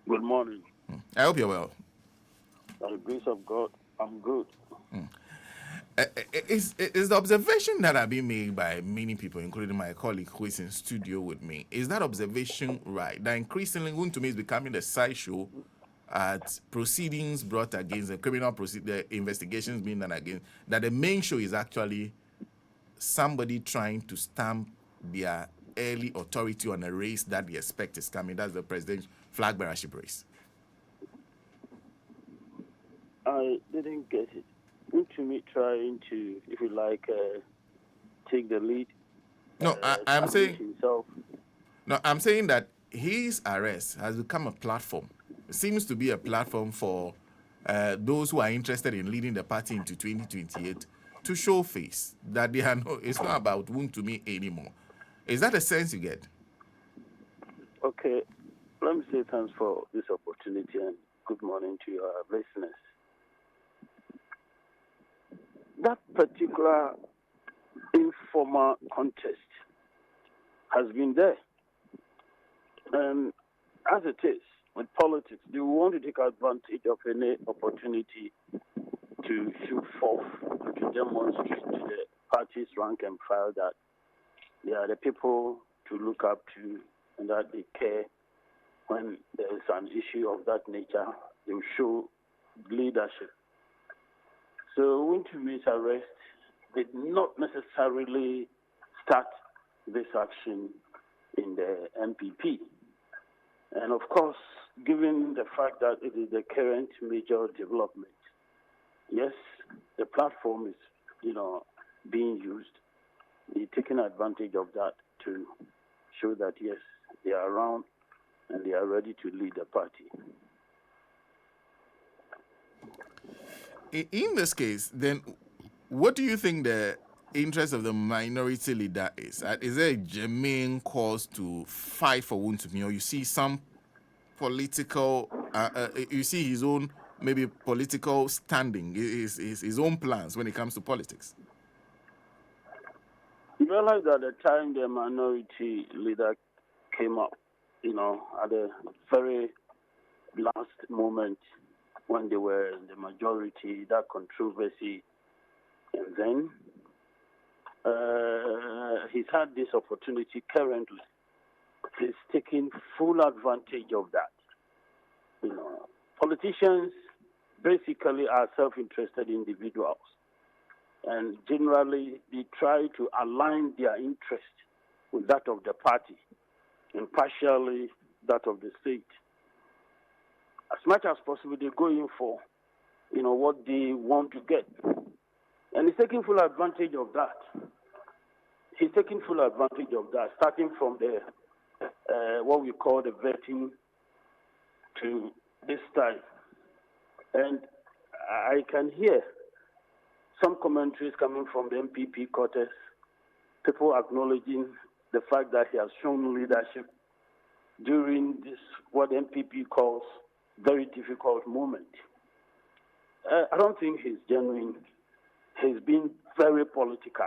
Good morning. I hope you're well. By the grace of God, I'm good. Is the observation that have been made by many people, including my colleague who is in studio with me, is that observation right? That increasingly Wontumi is becoming the sideshow at proceedings brought against the the investigations being done against, that the main show is actually somebody trying to stamp their early authority on a race that they expect is coming. That's the president's flag bearership race. I didn't get it. Wontumi trying to, if you like, take the lead, No, I'm establish saying himself. No, I'm saying that his arrest has become a platform. It seems to be a platform for those who are interested in leading the party into 2028 to show face that they are no. It's not about Wontumi anymore. Is that a sense you get? Okay, let me say thanks for this opportunity and good morning to your listeners. That particular informal contest has been there. And as it is with politics, they want to take advantage of any opportunity to show forth and to demonstrate to the party's rank and file that they are the people to look up to and that they care. When there is an issue of that nature, they will show leadership. So Wintumi's arrest did not necessarily start this action in the MPP. And of course, given the fact that it is the current major development, yes, the platform is, being used. They're taking advantage of that to show that, yes, they are around and they are ready to lead the party. In this case, then, what do you think the interest of the minority leader is? Is there a genuine cause to fight for Wontumi, or you see some political, you see his own maybe political standing, his own plans when it comes to politics? You realize that the time the minority leader came up, at the very last moment when they were in the majority, that controversy, and then he's had this opportunity currently. He's taking full advantage of that. Politicians basically are self-interested individuals, and generally they try to align their interest with that of the party and partially that of the state. As much as possible, they go in for, what they want to get. And he's taking full advantage of that. He's taking full advantage of that, starting from the what we call the vetting to this time. And I can hear some commentaries coming from the MPP quarters, people acknowledging the fact that he has shown leadership during this, what MPP calls, very difficult moment. I don't think he's genuine. He's been very political.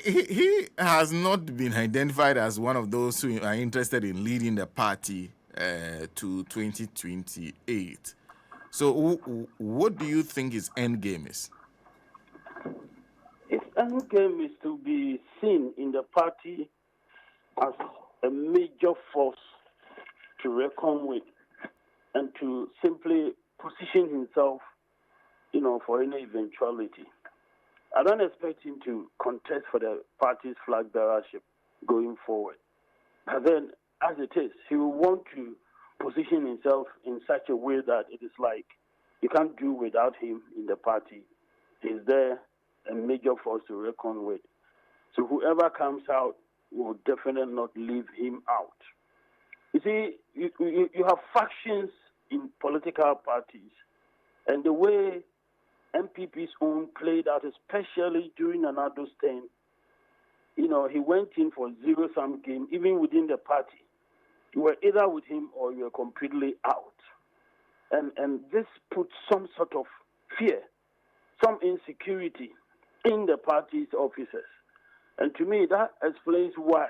He has not been identified as one of those who are interested in leading the party to 2028. So, what do you think his end game is? His end game is to be seen in the party as a major force to reckon with and to simply position himself, for any eventuality. I don't expect him to contest for the party's flag bearership going forward. But then, as it is, he will want to position himself in such a way that it is like you can't do without him in the party. He's there, a major force to reckon with. So whoever comes out will definitely not leave him out. You see, you have factions in political parties, and the way MPP's own played out, especially during Anado's term, he went in for zero-sum game, even within the party. You were either with him or you were completely out. And this put some sort of fear, some insecurity in the party's officers. And to me, that explains why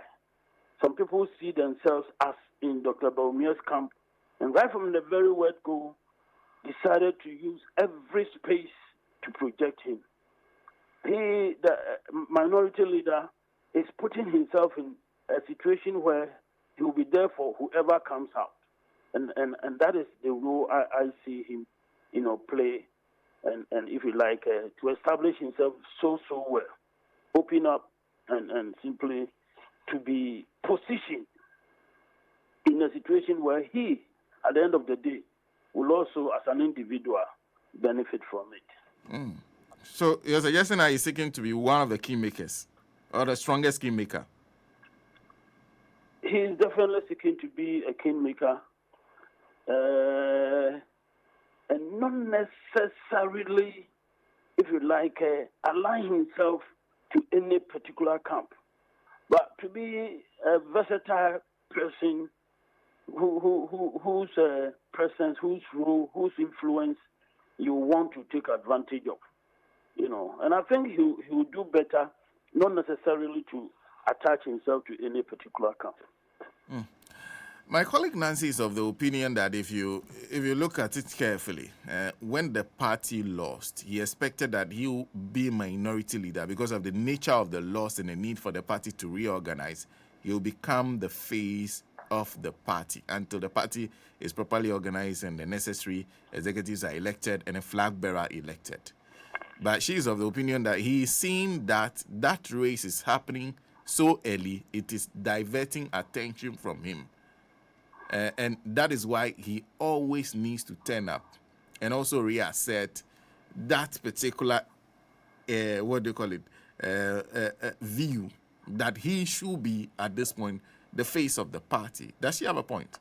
Some people see themselves as in Dr. Baumia's camp, and right from the very word go, decided to use every space to project him. He, the minority leader, is putting himself in a situation where he will be there for whoever comes out. And that is the role I see him, play. And if you like, to establish himself so well, open up and simply to be positioned in a situation where he, at the end of the day, will also, as an individual, benefit from it. Mm. So you're suggesting that he's seeking to be one of the kingmakers, or the strongest kingmaker? He's definitely seeking to be a kingmaker, and not necessarily, if you like, align himself to any particular camp, but to be a versatile person whose presence, whose role, whose influence you want to take advantage of, And I think he will do better, not necessarily to attach himself to any particular camp. Mm. My colleague Nancy is of the opinion that if you look at it carefully, when the party lost, he expected that he would be minority leader because of the nature of the loss and the need for the party to reorganize. He will become the face of the party until the party is properly organized and the necessary executives are elected and a flag bearer elected. But she is of the opinion that he is seeing that race is happening so early, it is diverting attention from him. And that is why he always needs to turn up and also reassert that particular, view that he should be, at this point, the face of the party. Does she have a point?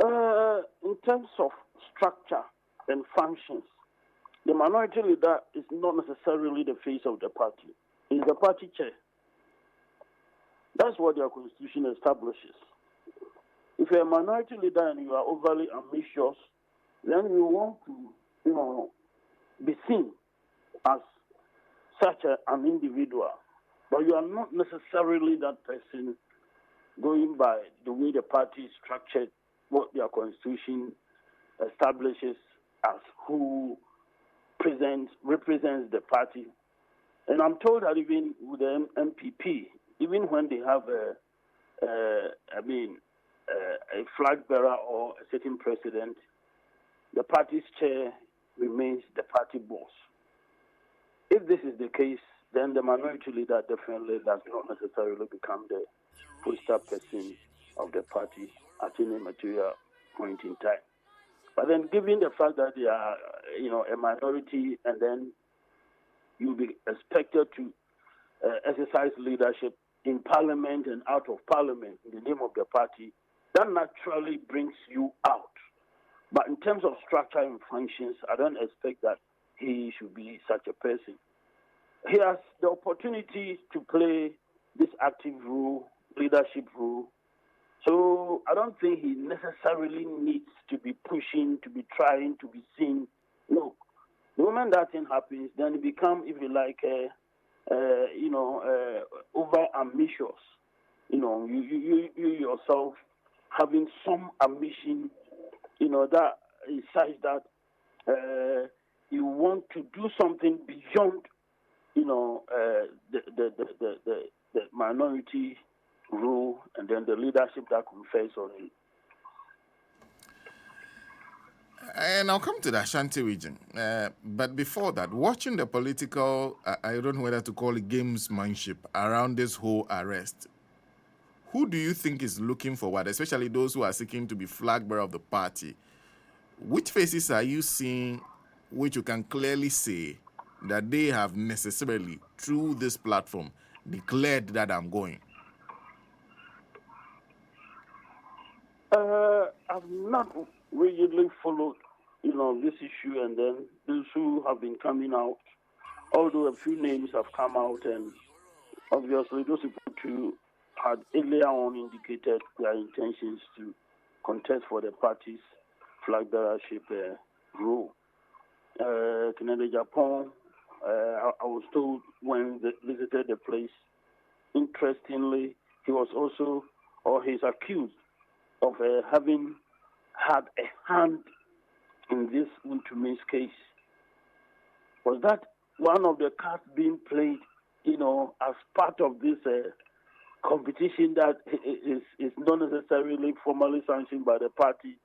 In terms of structure and functions, the minority leader is not necessarily the face of the party. He's the party chair. That's what their constitution establishes. If you're a minority leader and you are overly ambitious, then you want to, be seen as such an individual. But you are not necessarily that person going by the way the party is structured, what their constitution establishes as who represents the party. And I'm told that even with the MPP, even when they have a flag bearer or a sitting president, the party's chair remains the party boss. If this is the case, then the minority leader definitely does not necessarily become the poster person of the party at any material point in time. But then, given the fact that they are, a minority, and then you'll be expected to exercise leadership in parliament and out of parliament in the name of the party, that naturally brings you out. But in terms of structure and functions, I don't expect that he should be such a person. He has the opportunity to play this active role, leadership role. So I don't think he necessarily needs to be pushing, to be trying, to be seen. No. The moment that thing happens, then it becomes, if you like, over ambitious. You yourself having some ambition, that is such that you want to do something beyond, the minority role and then the leadership that confers on you. And I'll come to the Ashanti region. But before that, watching the political, I don't know whether to call it gamesmanship around this whole arrest, who do you think is looking for what, especially those who are seeking to be flag bearer of the party? Which faces are you seeing which you can clearly say that they have necessarily, through this platform, declared that I'm going? I've not rigidly followed, this issue, and then those who have been coming out, although a few names have come out, and obviously those people too had earlier on indicated their intentions to contest for the party's flag bearership role. Canada, Japan, I was told when they visited the place, interestingly, he was also, or he's accused of having had a hand in this Wontumi's case. Was that one of the cards being played, as part of this competition that is not necessarily formally sanctioned by the party,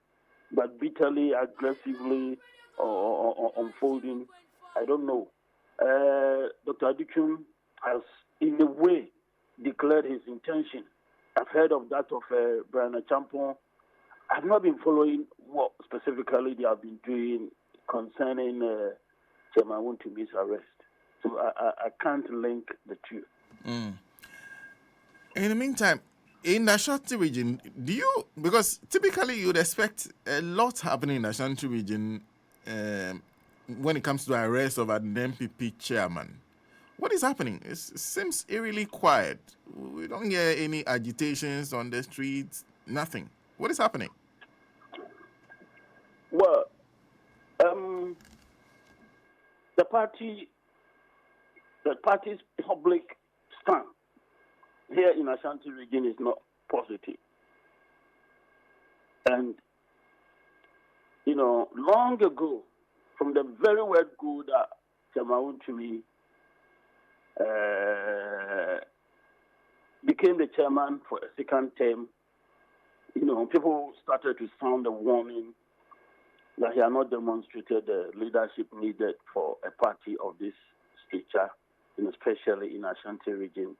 but bitterly, aggressively or unfolding? I don't know. Dr. Adichum has, in a way, declared his intention. I've heard of that of Brian Champon. I've not been following what specifically they have been doing concerning Chairman Wontumi's arrest. So I can't link the two. Mm. In the meantime, in the Ashanti region, because typically you'd expect a lot happening in the Ashanti region when it comes to the arrest of an MPP chairman. What is happening? It seems eerily quiet. We don't hear any agitations on the streets, nothing. What is happening? Well, the party's public stand here in Ashanti region is not positive. And, long ago, from the very word go that Chairman Wontumi became the chairman for a second term, people started to sound a warning that he had not demonstrated the leadership needed for a party of this stature, especially in Ashanti region,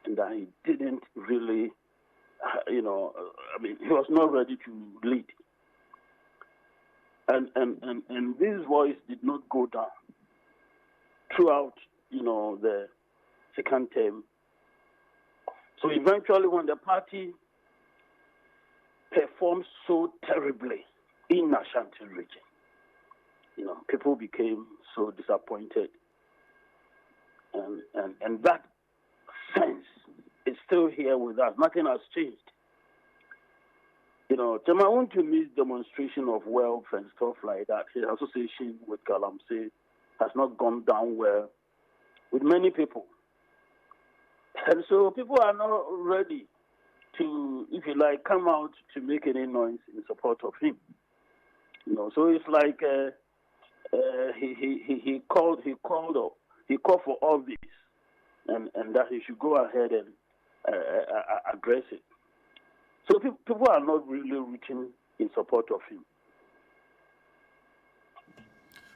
and that he didn't really, he was not ready to lead. And this voice did not go down throughout, the second term. So eventually, when the party performed so terribly in Ashanti region, people became so disappointed. And that sense is still here with us. Nothing has changed. Chairman Wontumi's demonstration of wealth and stuff like that, his association with Galamsey has not gone down well with many people. And so people are not ready to, if you like, come out to make any noise in support of him. So it's like he called for all this, and that he should go ahead and address it. So people are not really reaching in support of him.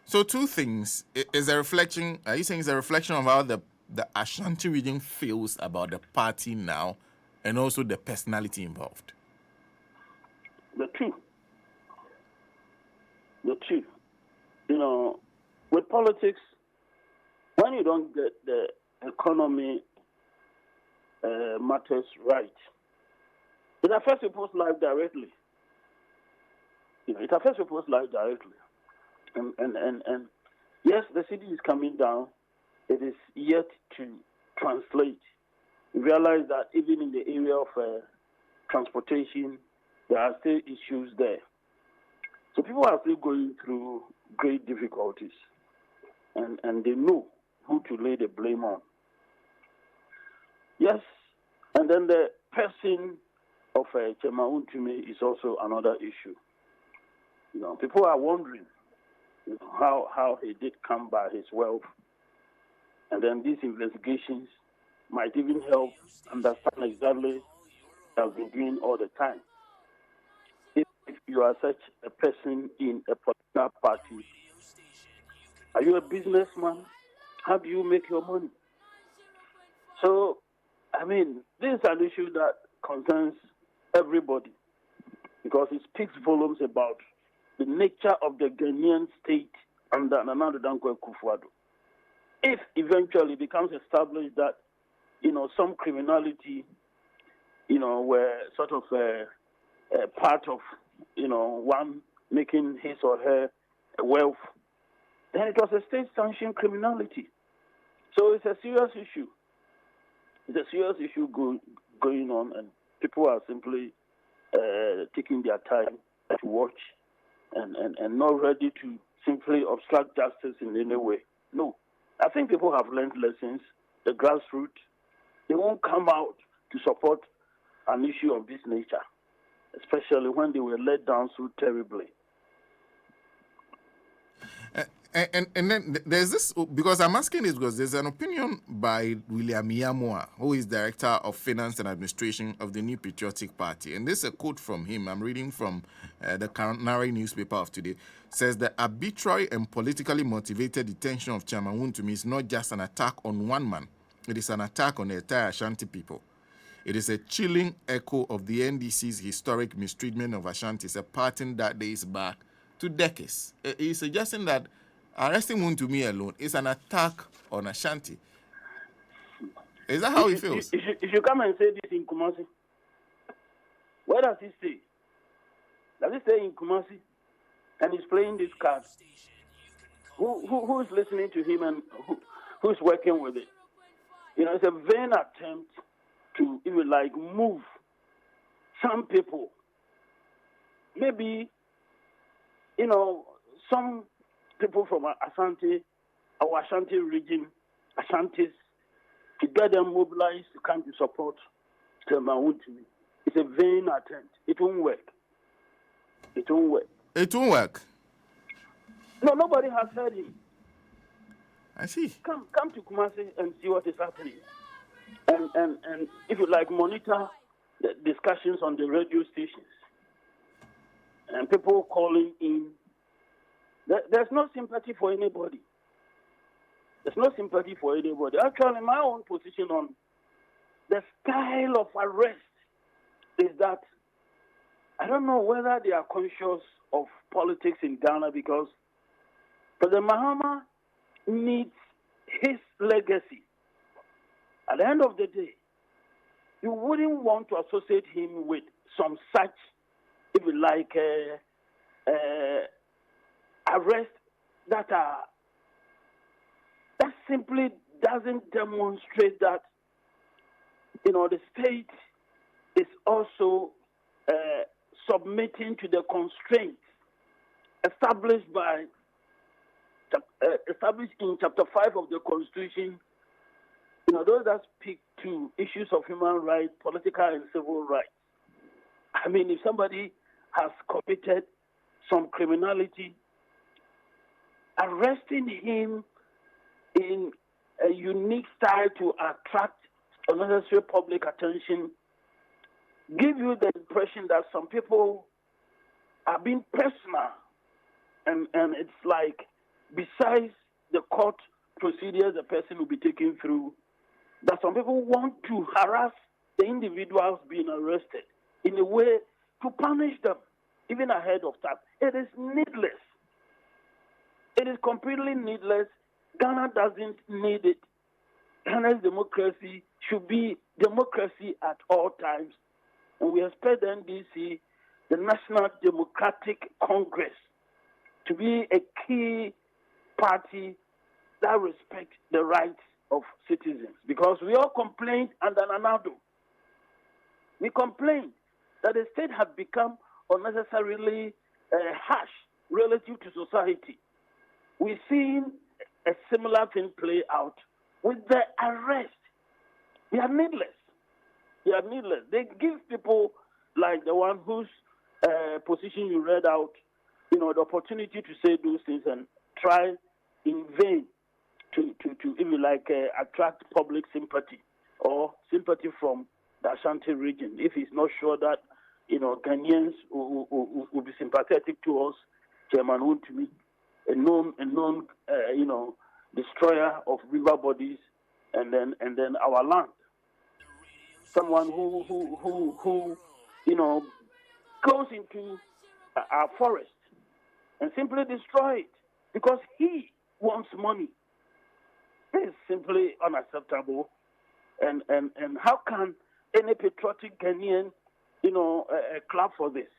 So two things. Is a reflection, are you saying it's a reflection of how the Ashanti region feels about the party now, and also the personality involved? The two. With politics, when you don't get the economy matters right, it affects people's life directly. It affects people's life directly. And yes, the city is coming down. It is yet to translate. We realize that even in the area of transportation, there are still issues there. So people are still going through great difficulties, and they know who to lay the blame on. Yes, and then the person of Chairman Wontumi is also another issue. People are wondering how he did come by his wealth, and then these investigations might even help understand exactly what I've been doing all the time. If you are such a person in a political party, are you a businessman? How do you make your money? So, this is an issue that concerns everybody because it speaks volumes about the nature of the Ghanaian state under Nana Dankwa Akufo-Addo. If eventually it becomes established that, some criminality, were sort of a part of, one making his or her wealth, then it was a state-sanctioned criminality. So it's a serious issue. It's a serious issue going on, and people are simply taking their time to watch and not ready to simply obstruct justice in any way. No. I think people have learned lessons. The grassroots, they won't come out to support an issue of this nature, especially when they were let down so terribly. And then there's this, because I'm asking this because there's an opinion by William Yamoa, who is Director of Finance and Administration of the New Patriotic Party. And this is a quote from him. I'm reading from the Canary newspaper of today. Says the arbitrary and politically motivated detention of Chairman Wontumi is not just an attack on one man. It is an attack on the entire Ashanti people. It is a chilling echo of the NDC's historic mistreatment of Ashantis, a pattern that dates back to decades. He's suggesting that arresting Wontumi alone is an attack on Ashanti. Is that how he feels? If you come and say this in Kumasi, where does he stay? Does he stay in Kumasi? And he's playing this card. Who is listening to him and who's working with it? It's a vain attempt to, if you like, move some people. Maybe, some people from Ashanti, our Ashanti region, Ashantis, to get them mobilized to come to support Chairman Wontumi. It's a vain attempt. It won't work. It won't work. It won't work? No, nobody has heard him. I see. Come to Kumasi and see what is happening. And if you like, monitor the discussions on the radio stations. And people calling in. There's no sympathy for anybody. There's no sympathy for anybody. Actually, my own position on the style of arrest is that I don't know whether they are conscious of politics in Ghana, because President Mahama needs his legacy. At the end of the day, you wouldn't want to associate him with some such, if you like, arrests that simply doesn't demonstrate that, the state is also submitting to the constraints established in Chapter 5 of the Constitution. Those that speak to issues of human rights, political and civil rights. I mean, if somebody has committed some criminality, arresting him in a unique style to attract unnecessary public attention give you the impression that some people are being personal, and it's like, besides the court procedures the person will be taken through, that some people want to harass the individuals being arrested in a way to punish them, even ahead of time. It is needless. It is completely needless. Ghana doesn't need it. Ghana's democracy should be democracy at all times. And we expect the NDC, the National Democratic Congress, to be a key party that respects the rights of citizens. Because we all complained under Nanado. We complained that the state had become unnecessarily harsh relative to society. We've seen a similar thing play out with the arrest. They are needless. They are needless. They give people like the one whose position you read out, the opportunity to say those things and try in vain to if you like, attract public sympathy or sympathy from the Ashanti region. If he's not sure that, Ghanaians will be sympathetic to us, Chairman Wontumi, a known destroyer of river bodies and then our land. Someone who goes into our forest and simply destroy it because he wants money. This is simply unacceptable. And how can any patriotic Ghanaian, clap for this?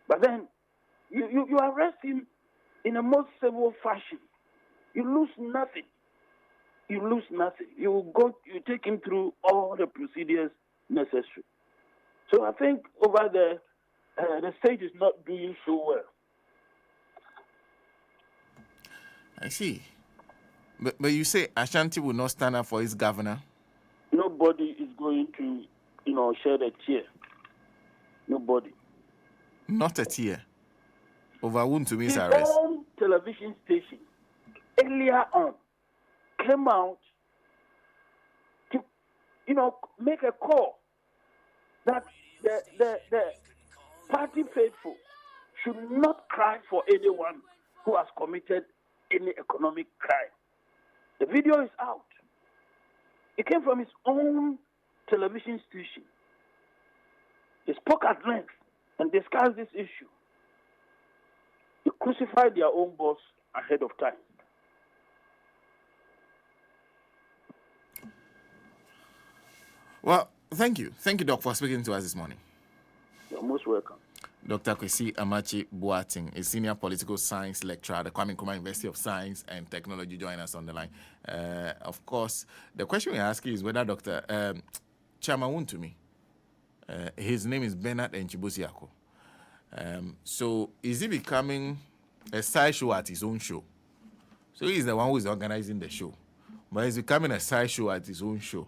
But then you arrest him in a most civil fashion. You lose nothing. You take him through all the procedures necessary. So I think over there, the state is not doing so well. I see. But you say Ashanti will not stand up for his governor? Nobody is going to, shed a tear. Nobody. Not a tear. Over Wontumi's His arrest. own television station earlier on came out to, make a call that the party faithful should not cry for anyone who has committed any economic crime. The video is out. It came from his own television station. They spoke at length and discussed this issue. They crucified their own boss ahead of time. Well, thank you. Thank you, Doc, for speaking to us this morning. You're most welcome. Dr. Kwesi Amakye Boateng, a senior political science lecturer at the Kwame Nkrumah University of Science and Technology, join us on the line. Of course, the question we ask is whether Dr. Chairman Wontumi, his name is Bernard Enchibosiako. So is he becoming a side show at his own show? So he's the one who is organizing the show, but he's becoming a side show at his own show.